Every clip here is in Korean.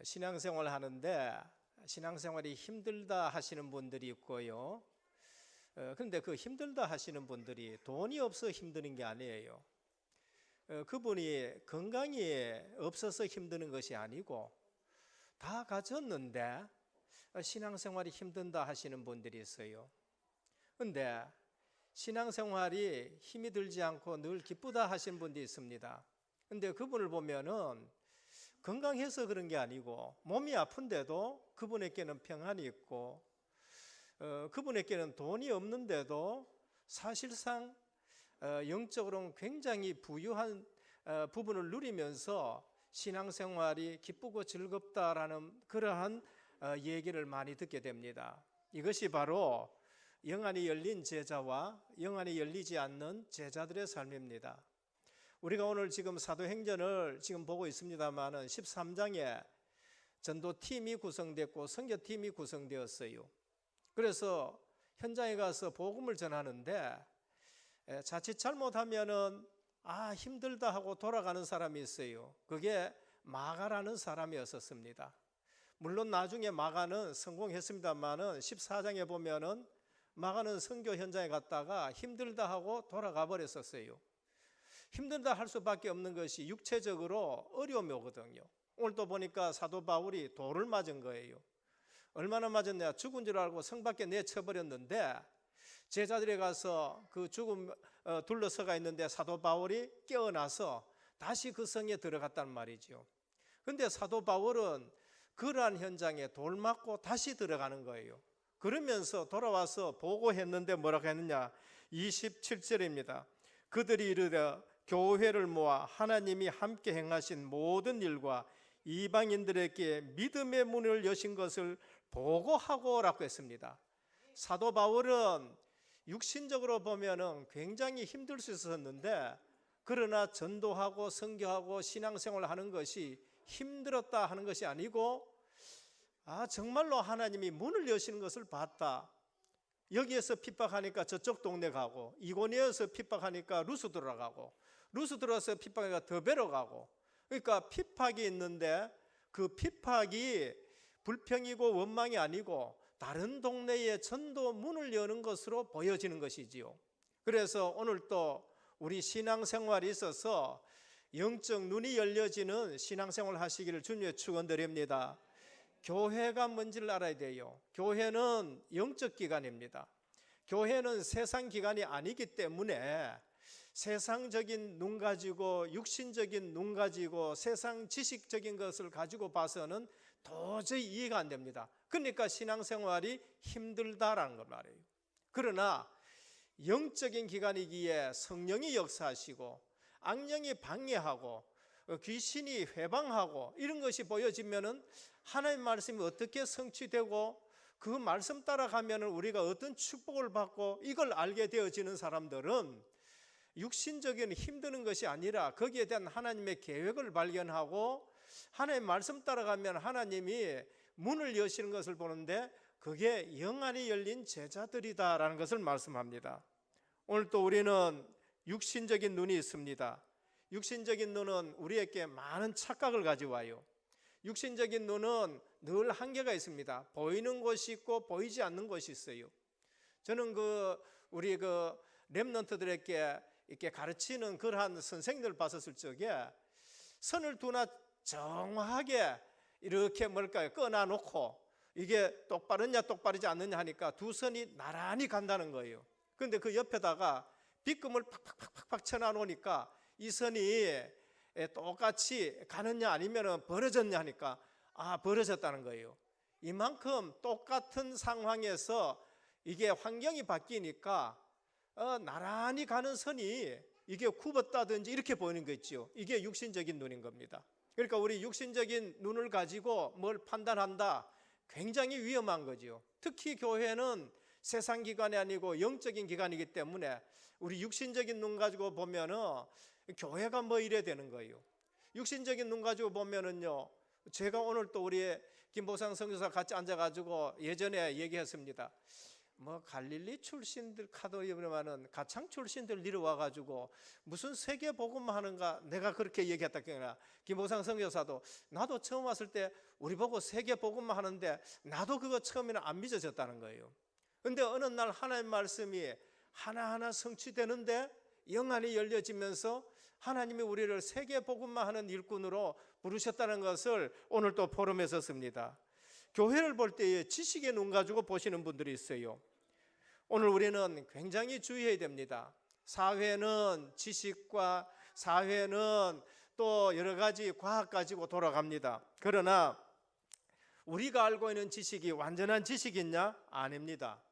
신앙생활 하는데 신앙생활이 힘들다 하시는 분들이 있고요. 그런데 그 힘들다 하시는 분들이 돈이 없어 힘드는 게 아니에요. 그분이 건강이 없어서 힘드는 것이 아니고 다 가졌는데 신앙생활이 힘든다 하시는 분들이 있어요. 그런데 신앙생활이 힘이 들지 않고 늘 기쁘다 하시는 분도 있습니다. 그런데 그분을 보면은 건강해서 그런 게 아니고 몸이 아픈데도 그분에게는 평안이 있고 그분에게는 돈이 없는데도 사실상 영적으로는 굉장히 부유한 부분을 누리면서 신앙생활이 기쁘고 즐겁다라는 그러한 얘기를 많이 듣게 됩니다. 이것이 바로 영안이 열린 제자와 영안이 열리지 않는 제자들의 삶입니다. 우리가 오늘 지금 사도행전을 지금 보고 있습니다만은 13장에 전도팀이 구성됐고 선교팀이 구성되었어요. 그래서 현장에 가서 복음을 전하는데 자칫 잘못하면은 힘들다 하고 돌아가는 사람이 있어요. 그게 마가라는 사람이었었습니다. 물론 나중에 마가는 성공했습니다만은 14장에 보면은 마가는 선교 현장에 갔다가 힘들다 하고 돌아가 버렸었어요. 힘들다 할 수밖에 없는 것이 육체적으로 어려움이 오거든요. 오늘 또 보니까 사도 바울이 돌을 맞은 거예요. 얼마나 맞았냐? 죽은 줄 알고 성 밖에 내쳐버렸는데 제자들이 가서 그 죽음 둘러서가 있는데 사도 바울이 깨어나서 다시 그 성에 들어갔단 말이죠. 그런데 사도 바울은 그러한 현장에 돌 맞고 다시 들어가는 거예요. 그러면서 돌아와서 보고했는데 뭐라고 했느냐? 27절입니다. 그들이 이르되 교회를 모아 하나님이 함께 행하신 모든 일과 이방인들에게 믿음의 문을 여신 것을 보고하고라고 했습니다. 사도 바울은 육신적으로 보면은 굉장히 힘들 수 있었는데 그러나 전도하고 선교하고 신앙생활을 하는 것이 힘들었다 하는 것이 아니고 정말로 하나님이 문을 여시는 것을 봤다. 여기에서 핍박하니까 저쪽 동네 가고 이고니에서 핍박하니까 루스드라 가고 루스드라서 핍박하니까 더베로 가고 그러니까 핍박이 있는데 그 핍박이 불평이고 원망이 아니고 다른 동네에 전도 문을 여는 것으로 보여지는 것이지요. 그래서 오늘 또 우리 신앙생활이 있어서 영적 눈이 열려지는 신앙생활 하시기를 주님의 축원드립니다. 교회가 뭔지를 알아야 돼요. 교회는 영적 기관입니다. 교회는 세상 기관이 아니기 때문에 세상적인 눈 가지고 육신적인 눈 가지고 세상 지식적인 것을 가지고 봐서는 도저히 이해가 안 됩니다. 그러니까 신앙생활이 힘들다라는 걸 말해요. 그러나 영적인 기관이기에 성령이 역사하시고 악령이 방해하고 귀신이 회방하고 이런 것이 보여지면은 하나님의 말씀이 어떻게 성취되고 그 말씀 따라가면은 우리가 어떤 축복을 받고 이걸 알게 되어지는 사람들은 육신적인 힘드는 것이 아니라 거기에 대한 하나님의 계획을 발견하고 하나님의 말씀 따라가면 하나님이 문을 여시는 것을 보는데 그게 영안이 열린 제자들이다라는 것을 말씀합니다. 오늘 또 우리는 육신적인 눈이 있습니다. 육신적인 눈은 우리에게 많은 착각을 가져와요. 육신적인 눈은 늘 한계가 있습니다. 보이는 것이 있고 보이지 않는 것이 있어요. 저는 우리 렘넌트들에게 이렇게 가르치는 그러한 선생님들 봤었을 적에 선을 두나 정확하게 이렇게 꺼놔놓고 이게 똑바르냐 똑바르지 않느냐 하니까 두 선이 나란히 간다는 거예요. 그런데 그 옆에다가 빗금을 팍팍팍팍 쳐놔놓으니까 이 선이 똑같이 가느냐 아니면 벌어졌냐 하니까 벌어졌다는 거예요. 이만큼 똑같은 상황에서 이게 환경이 바뀌니까 나란히 가는 선이 이게 굽었다든지 이렇게 보이는 거 있죠. 이게 육신적인 눈인 겁니다. 그러니까 우리 육신적인 눈을 가지고 뭘 판단한다 굉장히 위험한 거죠. 특히 교회는 세상 기관이 아니고 영적인 기관이기 때문에 우리 육신적인 눈 가지고 보면은 교회가 뭐 이래 되는 거예요. 육신적인 눈 가지고 보면은요, 제가 오늘 또 우리 김보상 선교사 같이 앉아가지고 예전에 얘기했습니다. 뭐 갈릴리 출신들 카도리브라는 가창 출신들 내려와 가지고 무슨 세계 복음만 하는가 내가 그렇게 얘기했다 그러나 김보상 선교사도 나도 처음 왔을 때 우리 보고 세계 복음만 하는데 나도 그거 처음에는 안 믿어졌다는 거예요. 근데 어느 날 하나님 말씀이 하나하나 성취되는데 영안이 열려지면서 하나님이 우리를 세계 복음만 하는 일꾼으로 부르셨다는 것을 오늘 또 포럼에서 씁니다. 교회를 볼 때에 지식의 눈 가지고 보시는 분들이 있어요. 오늘 우리는 굉장히 주의해야 됩니다. 사회는 지식과 사회는 또 여러 가지 과학 가지고 돌아갑니다. 그러나 우리가 알고 있는 지식이 완전한 지식이냐? 아닙니다.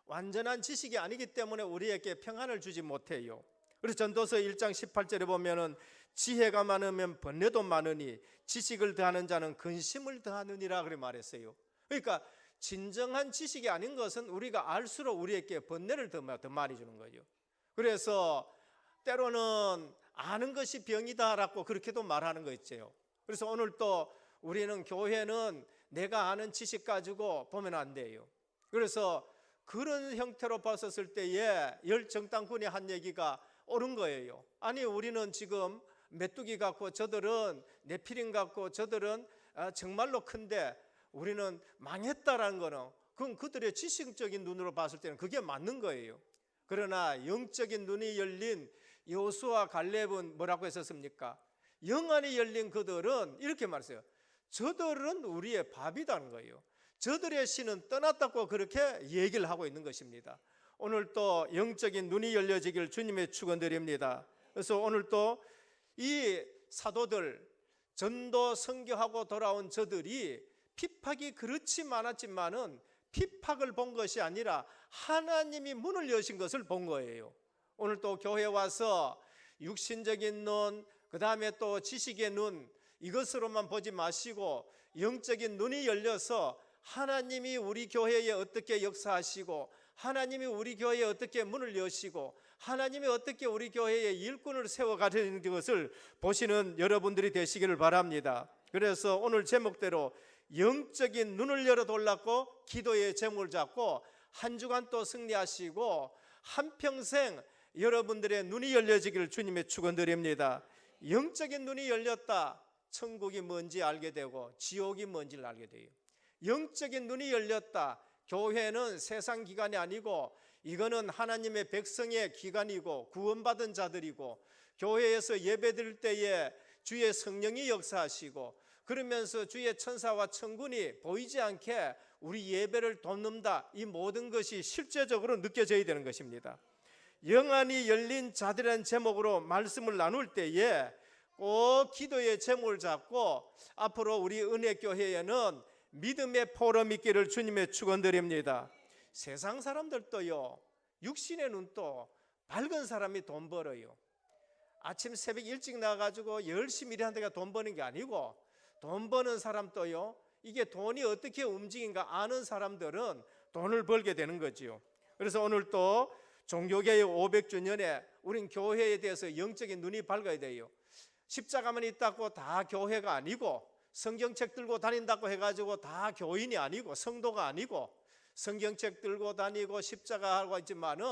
완전한 지식이 아니기 때문에 우리에게 평안을 주지 못해요. 그래서 전도서 1장 18절에 보면은 지혜가 많으면 번뇌도 많으니 지식을 더하는 자는 근심을 더하느니라 그렇게 말했어요. 그러니까 진정한 지식이 아닌 것은 우리가 알수록 우리에게 번뇌를 더 많이 주는 거예요. 그래서 때로는 아는 것이 병이다라고 그렇게도 말하는 거 있죠. 그래서 오늘 또 우리는 교회는 내가 아는 지식 가지고 보면 안 돼요. 그래서 그런 형태로 봤었을 때에 열정당군이 한 얘기가 옳은 거예요. 아니 우리는 지금 메뚜기 같고 저들은 네피림 같고 저들은 정말로 큰데 우리는 망했다라는 거는 그건 그들의 지식적인 눈으로 봤을 때는 그게 맞는 거예요. 그러나 영적인 눈이 열린 여호수아 갈렙은 뭐라고 했었습니까? 영안이 열린 그들은 이렇게 말했어요. 저들은 우리의 밥이라는 거예요. 저들의 신은 떠났다고 그렇게 얘기를 하고 있는 것입니다. 오늘 또 영적인 눈이 열려지길 주님의 축원드립니다. 그래서 오늘 또 이 사도들 전도 선교하고 돌아온 저들이 핍박이 그렇지 많았지만은 핍박을 본 것이 아니라 하나님이 문을 여신 것을 본 거예요. 오늘 또 교회에 와서 육신적인 눈, 그 다음에 또 지식의 눈 이것으로만 보지 마시고 영적인 눈이 열려서 하나님이 우리 교회에 어떻게 역사하시고 하나님이 우리 교회에 어떻게 문을 여시고 하나님이 어떻게 우리 교회에 일꾼을 세워가는 것을 보시는 여러분들이 되시기를 바랍니다. 그래서 오늘 제목대로 영적인 눈을 열어 돌랐고 기도의 제목을 잡고 한 주간 또 승리하시고 한평생 여러분들의 눈이 열려지기를 주님의 축원드립니다. 영적인 눈이 열렸다. 천국이 뭔지 알게 되고 지옥이 뭔지를 알게 돼요. 영적인 눈이 열렸다. 교회는 세상 기관이 아니고 이거는 하나님의 백성의 기관이고 구원받은 자들이고 교회에서 예배드릴 때에 주의 성령이 역사하시고 그러면서 주의 천사와 천군이 보이지 않게 우리 예배를 돕는다. 이 모든 것이 실제적으로 느껴져야 되는 것입니다. 영안이 열린 자들이라는 제목으로 말씀을 나눌 때에 꼭 기도의 제목을 잡고 앞으로 우리 은혜교회에는 믿음의 포럼이 있기를 주님의 축원드립니다. 세상 사람들도요 육신의 눈도 밝은 사람이 돈 벌어요. 아침 새벽 일찍 나가지고 열심히 일하는 데가 돈 버는 게 아니고 돈 버는 사람도요 이게 돈이 어떻게 움직인가 아는 사람들은 돈을 벌게 되는 거지요. 그래서 오늘 또 종교개혁 500주년에 우린 교회에 대해서 영적인 눈이 밝아야 돼요. 십자가만 있다고 다 교회가 아니고 성경책 들고 다닌다고 해가지고 다 교인이 아니고 성도가 아니고 성경책 들고 다니고 십자가 하고 있지만은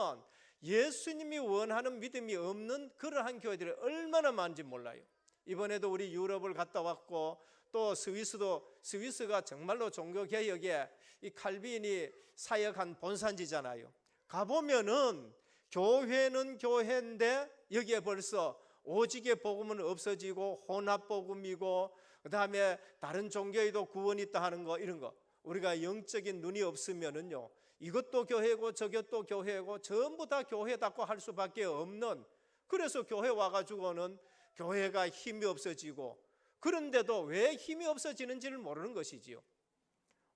예수님이 원하는 믿음이 없는 그러한 교회들이 얼마나 많은지 몰라요. 이번에도 우리 유럽을 갔다 왔고 또 스위스가 정말로 종교개혁에 이 칼빈이 사역한 본산지잖아요. 가보면은 교회는 교회인데 여기에 벌써 오직의 복음은 없어지고 혼합복음이고 그 다음에 다른 종교에도 구원이 있다 하는 거 이런 거 우리가 영적인 눈이 없으면은요 이것도 교회고 저것도 교회고 전부 다 교회답고 할 수밖에 없는 그래서 교회 와가지고는 교회가 힘이 없어지고 그런데도 왜 힘이 없어지는지를 모르는 것이지요.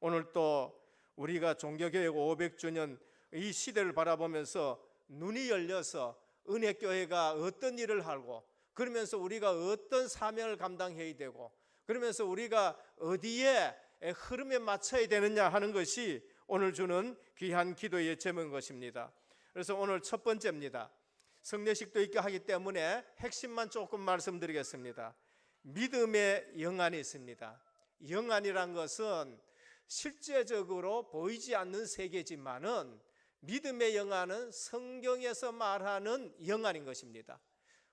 오늘 또 우리가 종교개혁 500주년 이 시대를 바라보면서 눈이 열려서 은혜교회가 어떤 일을 하고 그러면서 우리가 어떤 사명을 감당해야 되고 그러면서 우리가 어디에 흐름에 맞춰야 되느냐 하는 것이 오늘 주는 귀한 기도의 제목인 것입니다. 그래서 오늘 첫 번째입니다. 성례식도 있게 하기 때문에 핵심만 조금 말씀드리겠습니다. 믿음의 영안이 있습니다. 영안이란 것은 실제적으로 보이지 않는 세계지만은 믿음의 영안은 성경에서 말하는 영안인 것입니다.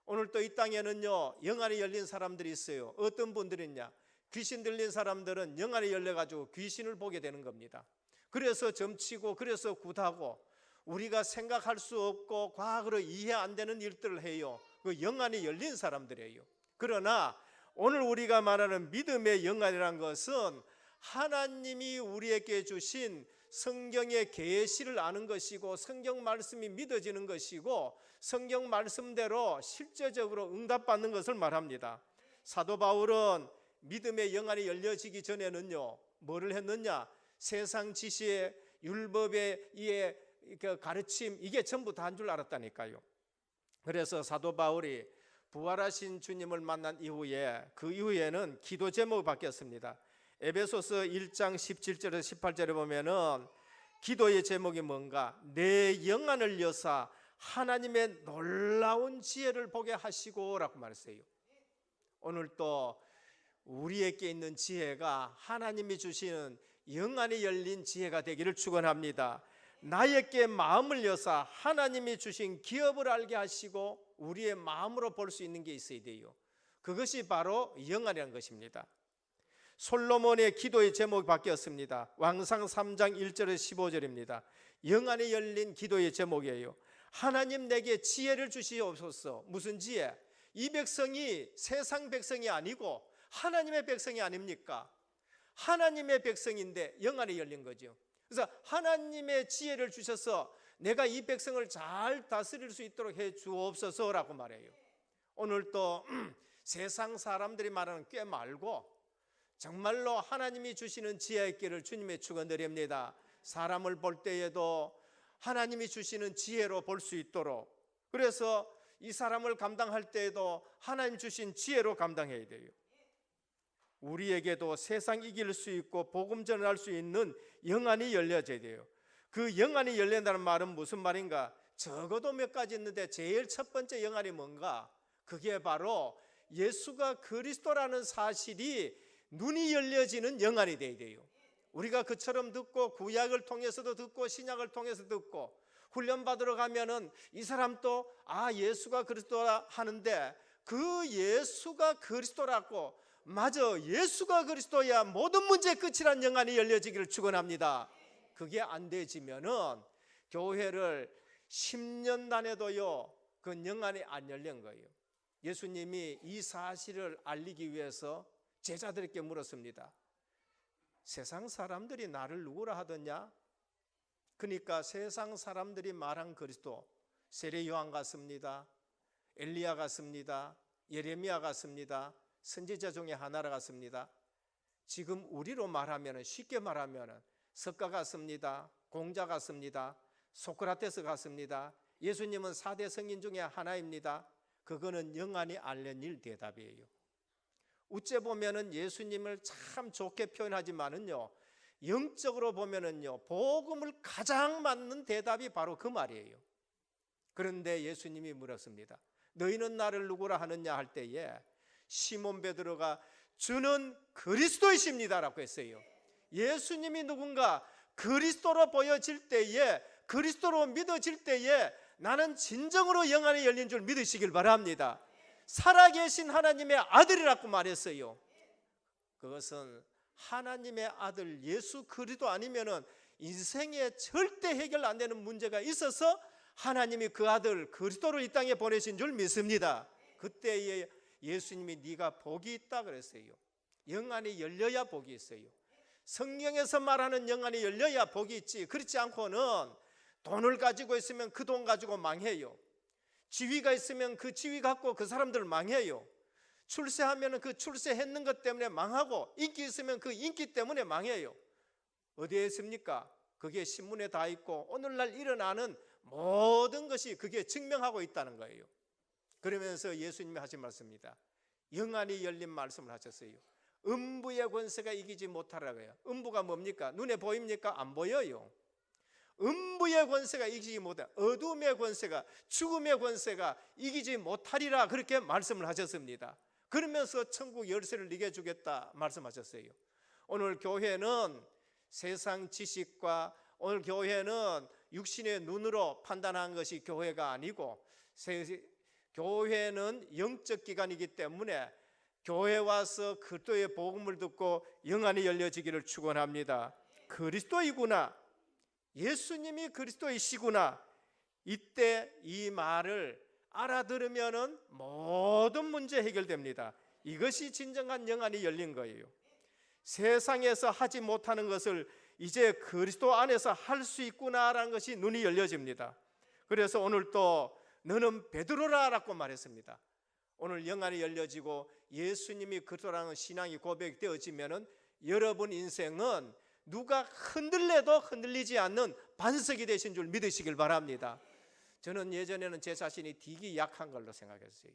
오늘 또 이 땅에는요, 영안이 열린 사람들이 있어요. 어떤 분들이 있냐? 귀신 들린 사람들은 영안이 열려가지고 귀신을 보게 되는 겁니다. 그래서 점치고, 그래서 굿하고, 우리가 생각할 수 없고 과학으로 이해 안 되는 일들을 해요. 그 영안이 열린 사람들이에요. 그러나 오늘 우리가 말하는 믿음의 영안이라는 것은 하나님이 우리에게 주신 성경의 계시를 아는 것이고, 성경 말씀이 믿어지는 것이고, 성경 말씀대로 실제적으로 응답받는 것을 말합니다. 사도 바울은 믿음의 영안이 열려지기 전에는요, 뭐를 했느냐? 세상 지시의 율법의 이 가르침, 이게 전부 다 한 줄 알았다니까요. 그래서 사도 바울이 부활하신 주님을 만난 이후에, 그 이후에는 기도 제목이 바뀌었습니다. 에베소서 1장 17절에서 18절에 보면은 기도의 제목이 뭔가? 내 영안을 여사 하나님의 놀라운 지혜를 보게 하시고 라고 말했어요. 오늘 또 우리에게 있는 지혜가 하나님이 주시는 영안이 열린 지혜가 되기를 축원합니다. 나에게 마음을 여사 하나님이 주신 기업을 알게 하시고 우리의 마음으로 볼 수 있는 게 있어야 돼요. 그것이 바로 영안이라는 것입니다. 솔로몬의 기도의 제목이 바뀌었습니다. 왕상 3장 1절에서 15절입니다. 영안이 열린 기도의 제목이에요. 하나님 내게 지혜를 주시옵소서. 무슨 지혜? 이 백성이 세상 백성이 아니고 하나님의 백성이 아닙니까? 하나님의 백성인데 영안이 열린 거죠. 그래서 하나님의 지혜를 주셔서 내가 이 백성을 잘 다스릴 수 있도록 해 주옵소서라고 말해요. 오늘 또 세상 사람들이 말하는 꾀 말고 정말로 하나님이 주시는 지혜의 길을 주님의 축원드립니다. 사람을 볼 때에도 하나님이 주시는 지혜로 볼 수 있도록, 그래서 이 사람을 감당할 때에도 하나님 주신 지혜로 감당해야 돼요. 우리에게도 세상 이길 수 있고 복음 전할 수 있는 영안이 열려져야 돼요. 그 영안이 열린다는 말은 무슨 말인가? 적어도 몇 가지 있는데 제일 첫 번째 영안이 뭔가? 그게 바로 예수가 그리스도라는 사실이 눈이 열려지는 영안이 돼야 돼요. 우리가 그처럼 듣고 구약을 통해서도 듣고 신약을 통해서 듣고 훈련받으러 가면은 이 사람도 예수가 그리스도라 하는데, 그 예수가 그리스도라고, 맞아, 예수가 그리스도야 모든 문제의 끝이란 영안이 열려지기를 축원합니다. 그게 안 되지면은 교회를 10년 다녀도요 그 영안이 안 열린 거예요. 예수님이 이 사실을 알리기 위해서 제자들에게 물었습니다. 세상 사람들이 나를 누구라 하더냐? 그러니까 세상 사람들이 말한 그리스도, 세례 요한 같습니다, 엘리야 같습니다, 예레미야 같습니다, 선지자 중에 하나라 같습니다. 지금 우리로 말하면, 쉽게 말하면 석가 같습니다, 공자 같습니다, 소크라테스 같습니다. 예수님은 4대 성인 중에 하나입니다. 그거는 영안이 알려질 대답이에요. 우째 보면은 예수님을 참 좋게 표현하지만은요, 영적으로 보면은요, 복음을 가장 맞는 대답이 바로 그 말이에요. 그런데 예수님이 물었습니다. 너희는 나를 누구라 하느냐 할 때에 시몬 베드로가 주는 그리스도이십니다라고 했어요. 예수님이 누군가 그리스도로 보여질 때에, 그리스도로 믿어질 때에 나는 진정으로 영안이 열린 줄 믿으시길 바랍니다. 살아계신 하나님의 아들이라고 말했어요. 그것은 하나님의 아들 예수 그리스도 아니면은 인생에 절대 해결 안 되는 문제가 있어서 하나님이 그 아들 그리스도를 이 땅에 보내신 줄 믿습니다. 그때에 예수님이 네가 복이 있다 그랬어요. 영안이 열려야 복이 있어요. 성경에서 말하는 영안이 열려야 복이 있지, 그렇지 않고는 돈을 가지고 있으면 그 돈 가지고 망해요. 지위가 있으면 그 지위 갖고 그 사람들 망해요. 출세하면 그 출세했는 것 때문에 망하고, 인기 있으면 그 인기 때문에 망해요. 어디에 있습니까? 그게 신문에 다 있고 오늘날 일어나는 모든 것이 그게 증명하고 있다는 거예요. 그러면서 예수님이 하신 말씀입니다. 영안이 열린 말씀을 하셨어요. 음부의 권세가 이기지 못하라고요. 음부가 뭡니까? 눈에 보입니까? 안 보여요. 음부의 권세가 이기지 못하, 어둠의 권세가, 죽음의 권세가 이기지 못하리라, 그렇게 말씀을 하셨습니다. 그러면서 천국 열쇠를 이겨 주겠다 말씀하셨어요. 오늘 교회는 세상 지식과, 오늘 교회는 육신의 눈으로 판단하는 것이 교회가 아니고 교회는 영적 기관이기 때문에 교회 와서 그리스도의 복음을 듣고 영안이 열려지기를 축원합니다. 그리스도이구나, 예수님이 그리스도이시구나, 이때 이 말을 알아들으면 모든 문제 해결됩니다. 이것이 진정한 영안이 열린 거예요. 세상에서 하지 못하는 것을 이제 그리스도 안에서 할 수 있구나라는 것이 눈이 열려집니다. 그래서 오늘 또 너는 베드로라라고 말했습니다. 오늘 영안이 열려지고 예수님이 그리스도라는 신앙이 고백되어지면 여러분 인생은 누가 흔들려도 흔들리지 않는 반석이 되신 줄 믿으시길 바랍니다. 저는 예전에는 제 자신이 되게 약한 걸로 생각했어요.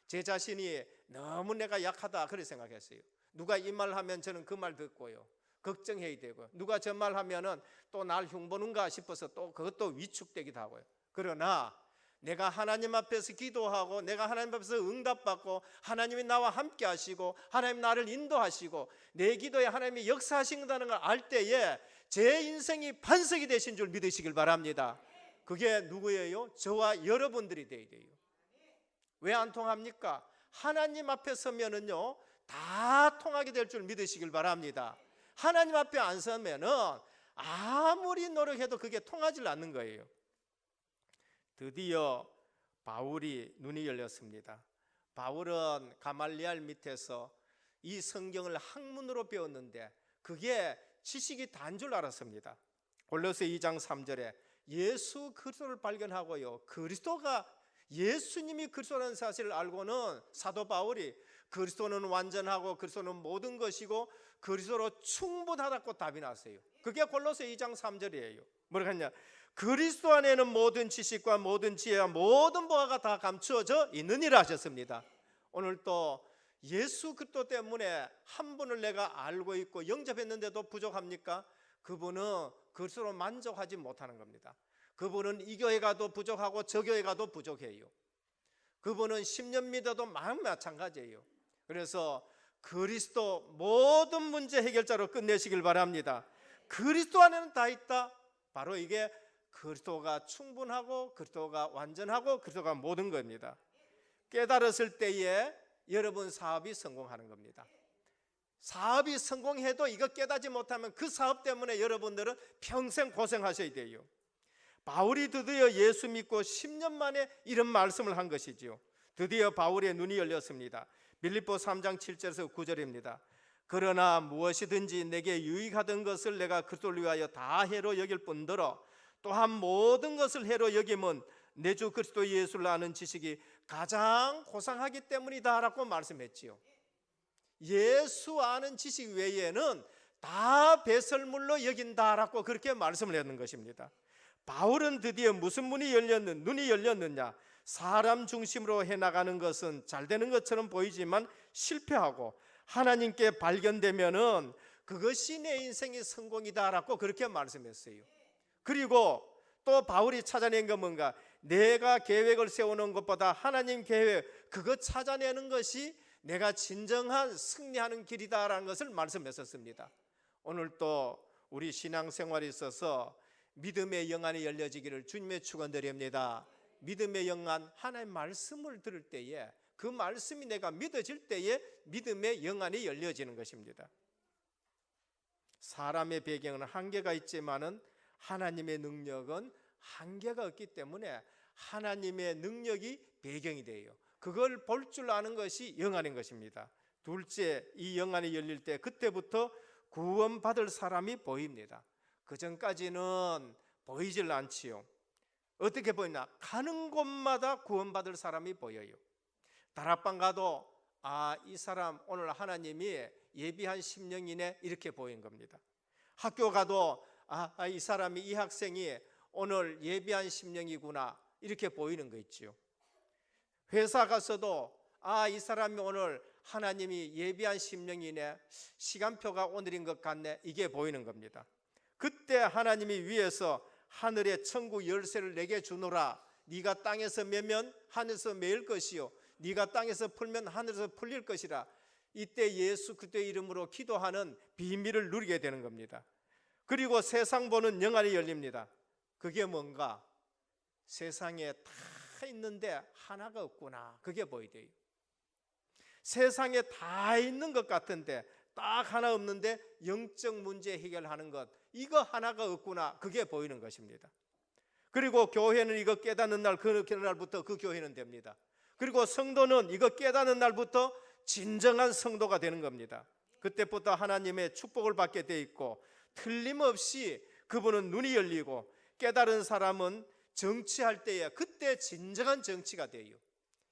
제 자신이 너무 내가 약하다 그렇게 생각했어요. 누가 이 말 하면 저는 그 말 듣고요, 걱정해야 되고, 누가 저 말 하면은 또 날 흉보는가 싶어서 또 그것도 위축되기도 하고요. 그러나 내가 하나님 앞에서 기도하고 내가 하나님 앞에서 응답받고 하나님이 나와 함께 하시고 하나님 나를 인도하시고 내 기도에 하나님이 역사하신다는 걸 알 때에 제 인생이 반석이 되신 줄 믿으시길 바랍니다. 그게 누구예요? 저와 여러분들이 되어야 돼요. 왜 안 통합니까? 하나님 앞에 서면은요 다 통하게 될 줄 믿으시길 바랍니다. 하나님 앞에 안 서면은 아무리 노력해도 그게 통하지 않는 거예요. 드디어 바울이 눈이 열렸습니다. 바울은 가말리알 밑에서 이 성경을 학문으로 배웠는데 그게 지식이 다인 줄 알았습니다. 골로새 2장 3절에 예수 그리스도를 발견하고요, 그리스도가 예수님이 그리스도라는 사실을 알고는 사도 바울이 그리스도는 완전하고 그리스도는 모든 것이고 그리스도로 충분하다고 답이 났어요. 그게 골로새 2장 3절이에요. 뭐라고 했냐? 그리스도 안에는 모든 지식과 모든 지혜와 모든 보화가 다 감추어져 있느니라 하셨습니다. 오늘 또 예수 그리스도 때문에 한 분을 내가 알고 있고 영접했는데도 부족합니까? 그분은 그리스도로 만족하지 못하는 겁니다. 그분은 이 교회 가도 부족하고 저 교회 가도 부족해요. 그분은 10년 믿어도 마찬가지예요. 그래서 그리스도 모든 문제 해결자로 끝내시길 바랍니다. 그리스도 안에는 다 있다. 바로 이게 그리스도가 충분하고 그리스도가 완전하고 그리스도가 모든 겁니다. 깨달았을 때에 여러분 사업이 성공하는 겁니다. 사업이 성공해도 이거 깨닫지 못하면 그 사업 때문에 여러분들은 평생 고생하셔야 돼요. 바울이 드디어 예수 믿고 10년 만에 이런 말씀을 한 것이지요. 드디어 바울의 눈이 열렸습니다. 빌립보 3장 7절에서 9절입니다. 그러나 무엇이든지 내게 유익하던 것을 내가 그리스도를 위하여 다 해로 여길 뿐더러 또한 모든 것을 해로 여김은 내 주 그리스도 예수를 아는 지식이 가장 고상하기 때문이다 라고 말씀했지요. 예수 아는 지식 외에는 다 배설물로 여긴다라고 그렇게 말씀을 했는 것입니다. 바울은 드디어 무슨 눈이 열렸느냐? 사람 중심으로 해나가는 것은 잘 되는 것처럼 보이지만 실패하고 하나님께 발견되면은 그것이 내 인생의 성공이다라고 그렇게 말씀했어요. 그리고 또 바울이 찾아낸 건 뭔가? 내가 계획을 세우는 것보다 하나님 계획 그거 찾아내는 것이 내가 진정한 승리하는 길이다라는 것을 말씀했었습니다. 오늘 또 우리 신앙생활에 있어서 믿음의 영안이 열려지기를 주님의 축원드립니다. 믿음의 영안, 하나님의 말씀을 들을 때에 그 말씀이 내가 믿어질 때에 믿음의 영안이 열려지는 것입니다. 사람의 배경은 한계가 있지만은 하나님의 능력은 한계가 없기 때문에 하나님의 능력이 배경이 돼요. 그걸 볼 줄 아는 것이 영안인 것입니다. 둘째, 이 영안이 열릴 때 그때부터 구원받을 사람이 보입니다. 그 전까지는 보이질 않지요. 어떻게 보이냐? 가는 곳마다 구원받을 사람이 보여요. 다락방 가도 이 사람 오늘 하나님이 예비한 심령이네 이렇게 보이는 겁니다. 학교 가도 이 사람이, 이 학생이 오늘 예비한 심령이구나 이렇게 보이는 거 있지요. 회사 가서도 이 사람이 오늘 하나님이 예비한 심령이네, 시간표가 오늘인 것 같네 이게 보이는 겁니다. 그때 하나님이 위에서 하늘의 천국 열쇠를 내게 주노라. 네가 땅에서 매면 하늘에서 매일 것이요 네가 땅에서 풀면 하늘에서 풀릴 것이라. 이때 예수 그리스도의 이름으로 기도하는 비밀을 누리게 되는 겁니다. 그리고 세상 보는 영안이 열립니다. 그게 뭔가? 세상에 다 있는데 하나가 없구나, 그게 보이대요. 세상에 다 있는 것 같은데 딱 하나 없는데 영적 문제 해결하는 것, 이거 하나가 없구나, 그게 보이는 것입니다. 그리고 교회는 이거 깨닫는 날, 그날부터 그 교회는 됩니다. 그리고 성도는 이거 깨닫는 날부터 진정한 성도가 되는 겁니다. 그때부터 하나님의 축복을 받게 돼 있고, 틀림없이 그분은 눈이 열리고, 깨달은 사람은 정치할 때에 그때 진정한 정치가 돼요.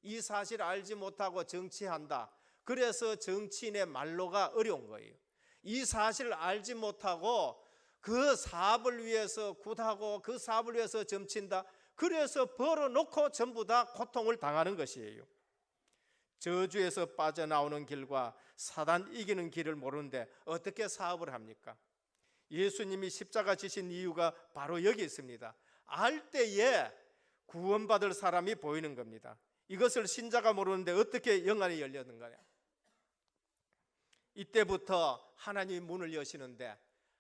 이 사실을 알지 못하고 정치한다, 그래서 정치인의 말로가 어려운 거예요. 이 사실을 알지 못하고 그 사업을 위해서 굿하고 그 사업을 위해서 점친다, 그래서 벌어놓고 전부 다 고통을 당하는 것이에요. 저주에서 빠져나오는 길과 사단 이기는 길을 모르는데 어떻게 사업을 합니까? 예수님이 십자가 지신 이유가 바로 여기 있습니다. 알 때에 구원받을 사람이 보이는 겁니다. 이것을 신자가 모르는데 어떻게 영안이 열렸는 거냐? 이때부터 하나님이 문을 여시는데,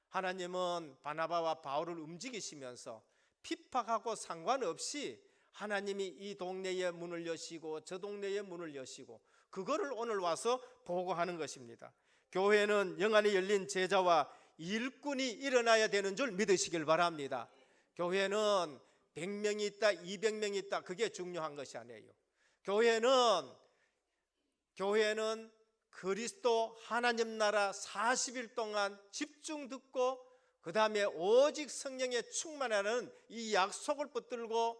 하나님은 바나바와 바울을 움직이시면서 핍박하고 상관없이 하나님이 이 동네의 문을 여시고 저 동네의 문을 여시고, 그거를 오늘 와서 보고하는 것입니다. 교회는 영안이 열린 제자와 일꾼이 일어나야 되는 줄 믿으시길 바랍니다. 교회는 100명이 있다 200명이 있다, 그게 중요한 것이 아니에요. 교회는 그리스도 하나님 나라 40일 동안 집중 듣고, 그 다음에 오직 성령의 충만하는 이 약속을 붙들고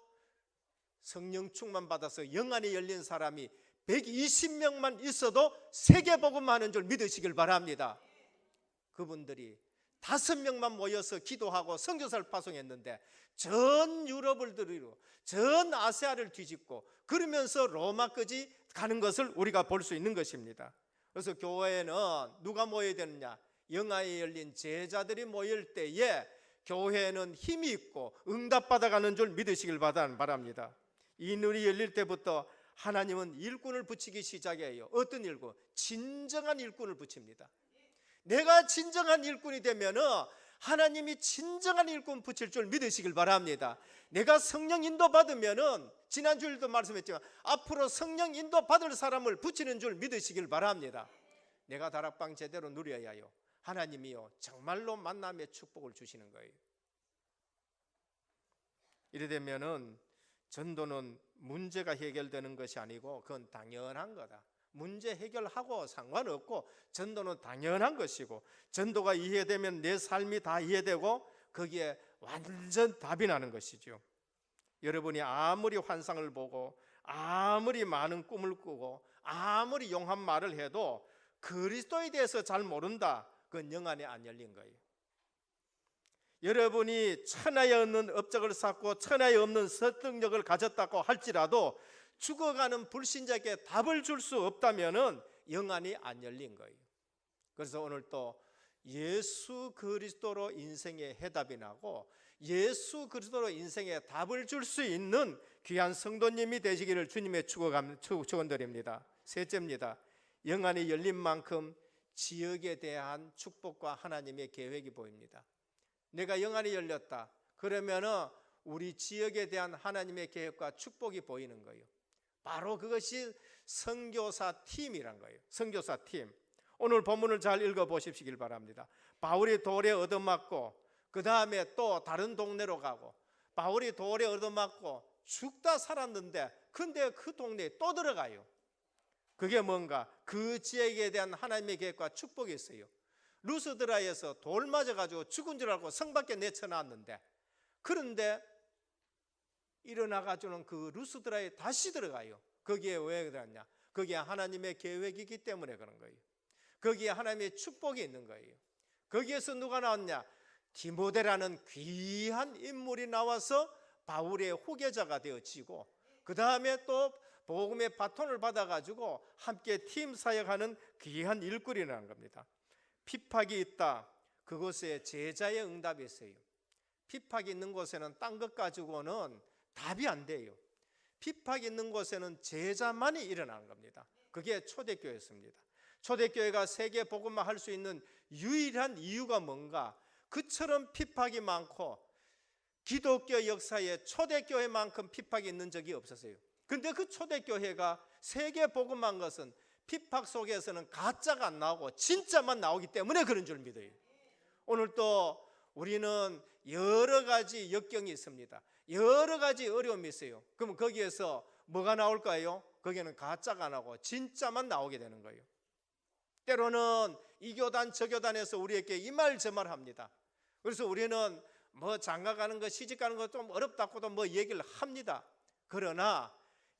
성령 충만 받아서 영안이 열린 사람이 120명만 있어도 세계복음하는 줄 믿으시길 바랍니다. 그분들이 5명만 모여서 기도하고 선교사를 파송했는데 전 유럽을 들이고 전 아시아를 뒤집고 그러면서 로마까지 가는 것을 우리가 볼 수 있는 것입니다. 그래서 교회는 누가 모여야 되느냐? 영안이 열린 제자들이 모일 때에 교회는 힘이 있고 응답받아가는 줄 믿으시길 바랍니다. 이 눈이 열릴 때부터 하나님은 일꾼을 붙이기 시작해요. 어떤 일꾼? 진정한 일꾼을 붙입니다. 내가 진정한 일꾼이 되면은 하나님이 진정한 일꾼 붙일 줄 믿으시길 바랍니다. 내가 성령 인도 받으면은, 지난주에도 말씀했지만 앞으로 성령 인도 받을 사람을 붙이는 줄 믿으시길 바랍니다. 내가 다락방 제대로 누려야요, 하나님이요 정말로 만남의 축복을 주시는 거예요. 이래 되면은 전도는 문제가 해결되는 것이 아니고 그건 당연한 거다. 문제 해결하고 상관없고 전도는 당연한 것이고, 전도가 이해되면 내 삶이 다 이해되고 거기에 완전 답이 나는 것이죠. 여러분이 아무리 환상을 보고 아무리 많은 꿈을 꾸고 아무리 용한 말을 해도 그리스도에 대해서 잘 모른다, 그건 영안이 안 열린 거예요. 여러분이 천하에 없는 업적을 쌓고 천하에 없는 설득력을 가졌다고 할지라도 죽어가는 불신자에게 답을 줄 수 없다면은 영안이 안 열린 거예요. 그래서 오늘 또 예수 그리스도로 인생의 해답이 나고 예수 그리스도로 인생의 답을 줄 수 있는 귀한 성도님이 되시기를 주님의 축원드립니다. 셋째입니다. 영안이 열린 만큼 지역에 대한 축복과 하나님의 계획이 보입니다. 내가 영안이 열렸다 그러면은 우리 지역에 대한 하나님의 계획과 축복이 보이는 거예요. 바로 그것이 선교사 팀이란 거예요. 선교사 팀. 오늘 본문을 잘 읽어보시길 바랍니다. 바울이 돌에 얻어맞고 그 다음에 또 다른 동네로 가고, 바울이 돌에 얻어맞고 죽다 살았는데 근데 그 동네에 또 들어가요. 그게 뭔가? 그 지역에 대한 하나님의 계획과 축복이 있어요. 루스드라에서 돌 맞아가지고 죽은 줄 알고 성 밖에 내쳐놨는데, 그런데 일어나가지고는 그 루스드라에 다시 들어가요. 거기에 왜 그러냐? 거기에 하나님의 계획이기 때문에 그런 거예요. 거기에 하나님의 축복이 있는 거예요. 거기에서 누가 나왔냐? 디모데라는 귀한 인물이 나와서 바울의 후계자가 되어지고, 그 다음에 또 복음의 바톤을 받아가지고 함께 팀 사역하는 귀한 일꾼이라는 겁니다. 핍박이 있다, 그곳에 제자의 응답이 있어요. 핍박이 있는 곳에는 딴 것 가지고는 답이 안 돼요. 핍박이 있는 곳에는 제자만이 일어나는 겁니다. 그게 초대교회였습니다. 초대교회가 세계 복음만 할 수 있는 유일한 이유가 뭔가? 그처럼 핍박이 많고 기독교 역사에 초대교회만큼 핍박이 있는 적이 없었어요. 근데 그 초대교회가 세계 복음한 것은 핍박 속에서는 가짜가 안 나오고 진짜만 나오기 때문에 그런 줄 믿어요. 오늘 또 우리는 여러 가지 역경이 있습니다. 여러 가지 어려움이 있어요. 그럼 거기에서 뭐가 나올까요? 거기에는 가짜가 나오고 진짜만 나오게 되는 거예요. 때로는 이 교단 저 교단에서 우리에게 이 말 저 말 합니다. 그래서 우리는 뭐 장가 가는 거 시집 가는 거 좀 어렵다고도 뭐 얘기를 합니다. 그러나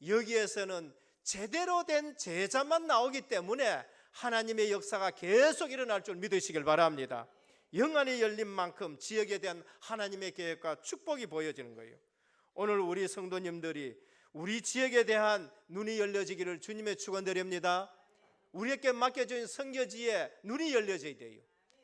여기에서는 제대로 된 제자만 나오기 때문에 하나님의 역사가 계속 일어날 줄 믿으시길 바랍니다. 영안이 열린 만큼 지역에 대한 하나님의 계획과 축복이 보여지는 거예요. 오늘 우리 성도님들이 우리 지역에 대한 눈이 열려지기를 주님의 축원드립니다. 우리에게 맡겨진 선교지에 눈이 열려져야 돼요.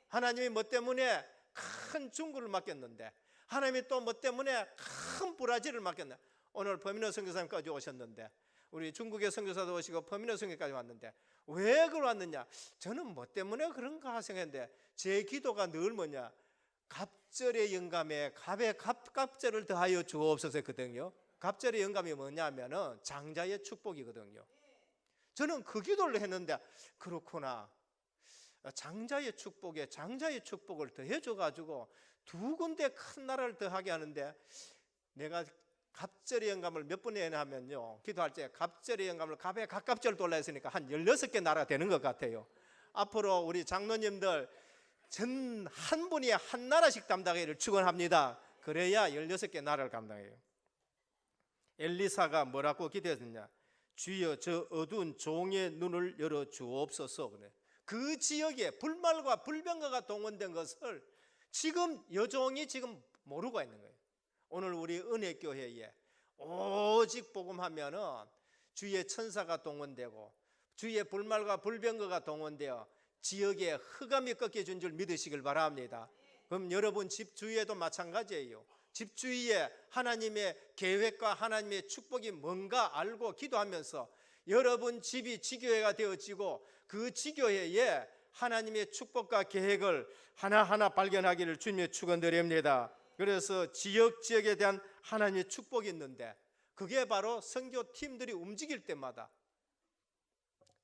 하나님이 뭐 때문에 큰 중국을 맡겼는데, 하나님이 또 뭐 때문에 큰 브라질을 맡겼는데, 오늘 범인호 선교사님까지 오셨는데, 우리 중국의 선교사도 오시고 범인호 선교까지 왔는데 왜 그걸 왔느냐? 저는 뭐 때문에 그런가 생각했는데 제 기도가 늘 뭐냐? 갑절의 영감에 갑에 갑절을 더하여 주옵소서 했거든요. 갑절의 영감이 뭐냐면은 장자의 축복이거든요. 저는 그 기도를 했는데 그렇구나, 장자의 축복을 더해줘 가지고 두 군데 큰 나라를 더하게 하는데, 내가 갑절의 영감을 몇 번에 하면요, 기도할 때 갑절의 영감을 갑에 갑갑절 돌라 했으니까 한 16개 나라가 되는 것 같아요. 앞으로 우리 장로님들 전 한 분이 한 나라씩 담당하기를 축원합니다. 그래야 16개 나라를 감당해요. 엘리사가 뭐라고 기도했느냐? 주여 저 어두운 종의 눈을 열어 주옵소서. 그래. 그 지역에 불말과 불병거가 동원된 것을 지금 여종이 지금 모르고 있는 거예요. 오늘 우리 은혜교회에 오직 복음하면은 주의 천사가 동원되고 주의 불말과 불병거가 동원되어 지역에 흑암이 꺾여준 줄 믿으시길 바랍니다. 그럼 여러분 집 주위에도 마찬가지예요. 집 주위에 하나님의 계획과 하나님의 축복이 뭔가 알고 기도하면서 여러분 집이 지교회가 되어지고 그 지교회에 하나님의 축복과 계획을 하나하나 발견하기를 주님의 축원드립니다. 그래서 지역에 대한 하나님의 축복이 있는데 그게 바로 선교팀들이 움직일 때마다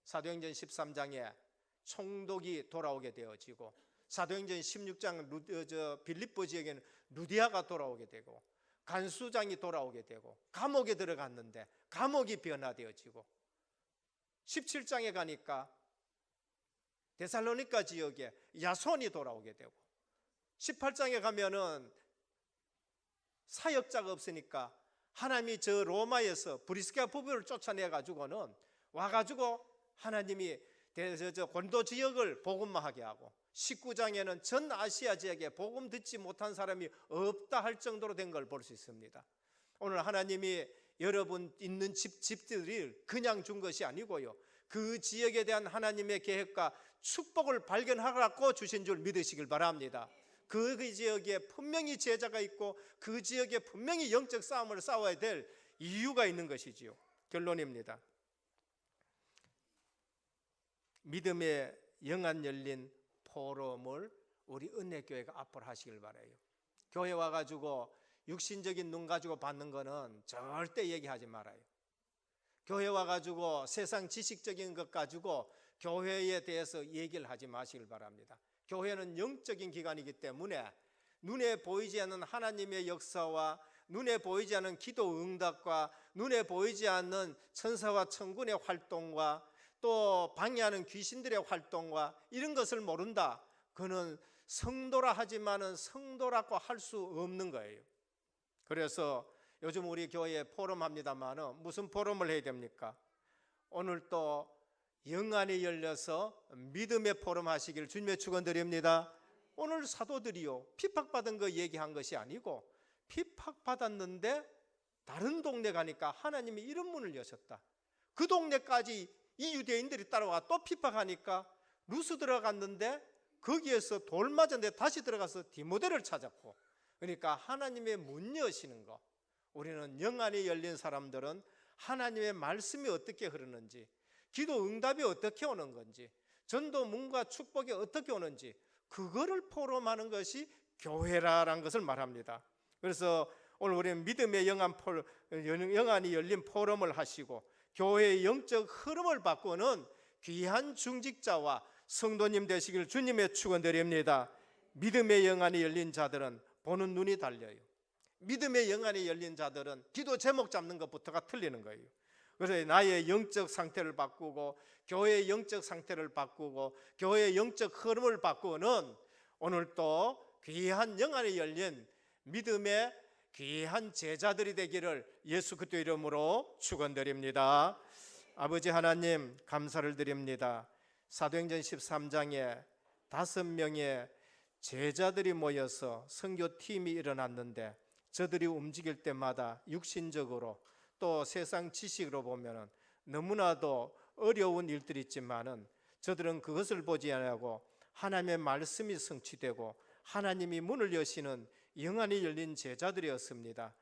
사도행전 13장에 총독이 돌아오게 되어지고, 사도행전 16장 빌립보 지역에는 루디아가 돌아오게 되고, 간수장이 돌아오게 되고, 감옥에 들어갔는데 감옥이 변화되어지고, 17장에 가니까 데살로니가 지역에 야손이 돌아오게 되고, 18장에 가면은 사역자가 없으니까 하나님이 저 로마에서 브리스가 부부를 쫓아내 가지고는 와가지고 하나님이 본도 지역을 복음화하게 하고, 19장에는 전 아시아 지역에 복음 듣지 못한 사람이 없다 할 정도로 된 걸 볼 수 있습니다. 오늘 하나님이 여러분 있는 집들을 그냥 준 것이 아니고요, 그 지역에 대한 하나님의 계획과 축복을 발견하라고 주신 줄 믿으시길 바랍니다. 그 지역에 분명히 제자가 있고 그 지역에 분명히 영적 싸움을 싸워야 될 이유가 있는 것이지요. 결론입니다. 믿음의 영안 열린 포럼을 우리 은혜교회가 앞으로 하시길 바라요. 교회 와가지고 육신적인 눈 가지고 받는 거는 절대 얘기하지 말아요. 교회 와가지고 세상 지식적인 것 가지고 교회에 대해서 얘기를 하지 마시길 바랍니다. 교회는 영적인 기관이기 때문에 눈에 보이지 않는 하나님의 역사와 눈에 보이지 않는 기도 응답과 눈에 보이지 않는 천사와 천군의 활동과 또 방해하는 귀신들의 활동과 이런 것을 모른다, 그는 성도라 하지만은 성도라고 할 수 없는 거예요. 그래서 요즘 우리 교회에 포럼 합니다만은 무슨 포럼을 해야 됩니까? 오늘 또 영안이 열려서 믿음의 포럼 하시길 주님의 축원드립니다. 오늘 사도들이요, 핍박받은 거 얘기한 것이 아니고 핍박받았는데 다른 동네 가니까 하나님이 이런 문을 여셨다. 그 동네까지 이 유대인들이 따라와 또 핍박하니까 루스 들어갔는데 거기에서 돌 맞았는데 다시 들어가서 디모데를 찾았고, 그러니까 하나님의 문 여시는 거, 우리는 영안이 열린 사람들은 하나님의 말씀이 어떻게 흐르는지, 기도 응답이 어떻게 오는 건지, 전도 문과 축복이 어떻게 오는지 그거를 포럼하는 것이 교회라는 것을 말합니다. 그래서 오늘 우리는 믿음의 영안이 열린 포럼을 하시고 교회의 영적 흐름을 바꾸는 귀한 중직자와 성도님 되시길 주님의 축원드립니다. 믿음의 영안이 열린 자들은 보는 눈이 달려요. 믿음의 영안이 열린 자들은 기도 제목 잡는 것부터가 틀리는 거예요. 그래서 나의 영적 상태를 바꾸고 교회의 영적 상태를 바꾸고 교회의 영적 흐름을 바꾸는 오늘 또 귀한 영안이 열린 믿음의 귀한 제자들이 되기를 예수 그리스도 이름으로 축원드립니다. 아버지 하나님 감사를 드립니다. 사도행전 13장에 5명의 제자들이 모여서 선교팀이 일어났는데 저들이 움직일 때마다 육신적으로 또 세상 지식으로 보면 너무나도 어려운 일들이 있지만은 저들은 그것을 보지 않고 하나님의 말씀이 성취되고 하나님이 문을 여시는 영안이 열린 제자들이었습니다.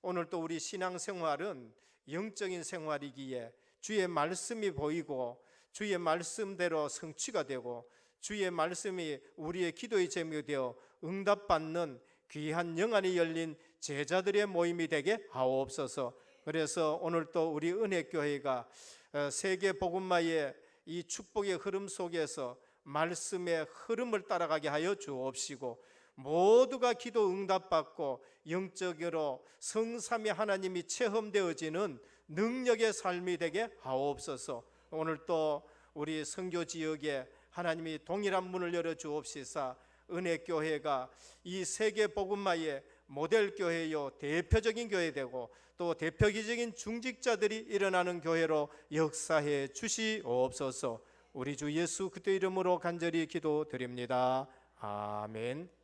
오늘 또 우리 신앙생활은 영적인 생활이기에 주의 말씀이 보이고 주의 말씀대로 성취가 되고 주의 말씀이 우리의 기도의 제목이 되어 응답받는 귀한 영안이 열린 제자들의 모임이 되게 하옵소서. 그래서 오늘 또 우리 은혜교회가 세계 복음화의 이 축복의 흐름 속에서 말씀의 흐름을 따라가게 하여 주옵시고 모두가 기도 응답받고 영적으로 성삼위 하나님이 체험되어지는 능력의 삶이 되게 하옵소서. 오늘 또 우리 선교 지역에 하나님이 동일한 문을 열어 주옵시사 은혜교회가 이 세계 복음화의 모델 교회요 대표적인 교회 되고 또 대표적인 중직자들이 일어나는 교회로 역사해 주시옵소서. 우리 주 예수 그리스도 이름으로 간절히 기도드립니다. 아멘.